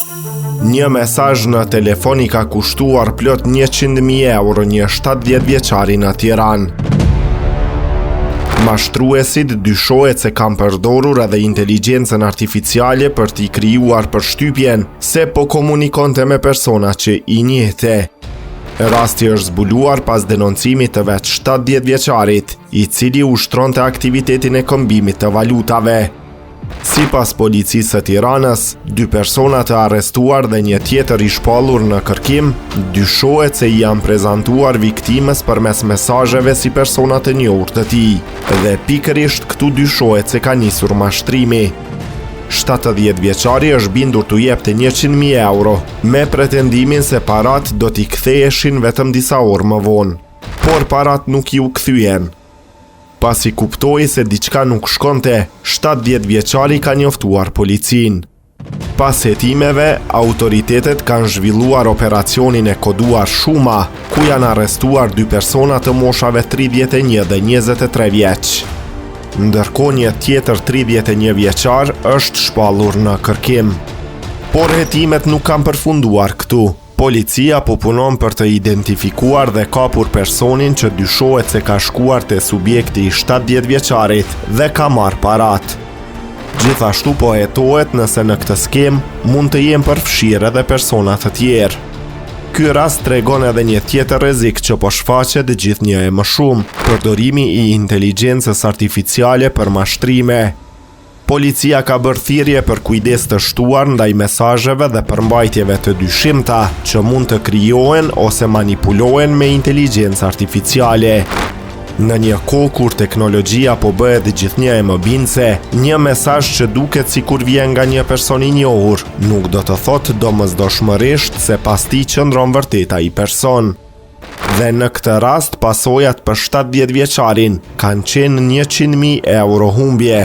Një mesazh në telefon i ka kushtuar plot 100.000 euro një 70 vjeçari në Tiranë. Mashtruesit dyshohet se kanë përdorur edhe inteligjencën artificiale për t'i krijuar përshtypjen se po komunikonte me persona që i njehte. Rasti është zbuluar pas denoncimit të vetë 70 vjeçarit, i cili ushtronte aktivitetin e këmbimit të valutave. Sipas policisë së Tiranës, 2 persona të arrestuar dhe një tjetër i shpallur në kërkim, dyshohet se i janë prezantuar viktimës përmes mesazheve si persona të njohur të tij, dhe pikërisht këtu dyshohet se ka nisur mashtrimi. 70 vjeçari është bindur t'u jepte 100.000 euro, me pretendimin se parat do t'i ktheheshin vetëm disa orë më vonë, por parat nuk ju kthyen. Pasi kuptoi se diçka nuk shkonte, 70 vjeçari ka njoftuar policinë. Pas hetimeve, autoritetet kanë zhvilluar operacionin e koduar Shuma, ku janë arrestuar 2 persona të moshave 31 dhe 23 vjeç. Ndërkohë një tjetër 31 vjeçar është shpallur në kërkim. Por hetimet nuk kanë përfunduar këtu. Policia po punon për të identifikuar dhe kapur personin që dyshohet se ka shkuar te subjekti i 70 vjeçarit dhe ka marrë parat. Gjithashtu po hetohet nëse në këtë skemë mund të jenë përfshirë edhe persona të tjerë. Ky rast tregon edhe një tjetër rrezik që po shfaqet gjithnjë e më shumë, përdorimi i inteligjencës artificiale për mashtrime. Policia ka bërë thirrje për kujdes të shtuar ndaj mesazheve dhe përmbajtjeve të dyshimta që mund të krijohen ose manipulohen me inteligjencë artificiale. Në një kohë kur teknologjia po bëhet gjithnjë e më bindse, një mesazh që duket sikur vjen nga një person i njohur, nuk do të thotë domosdoshmërisht se pas tij qëndron vërtet ai person. Dhe në këtë rast pasojat për 70 vjeçarin kanë qenë 100.000 euro humbje.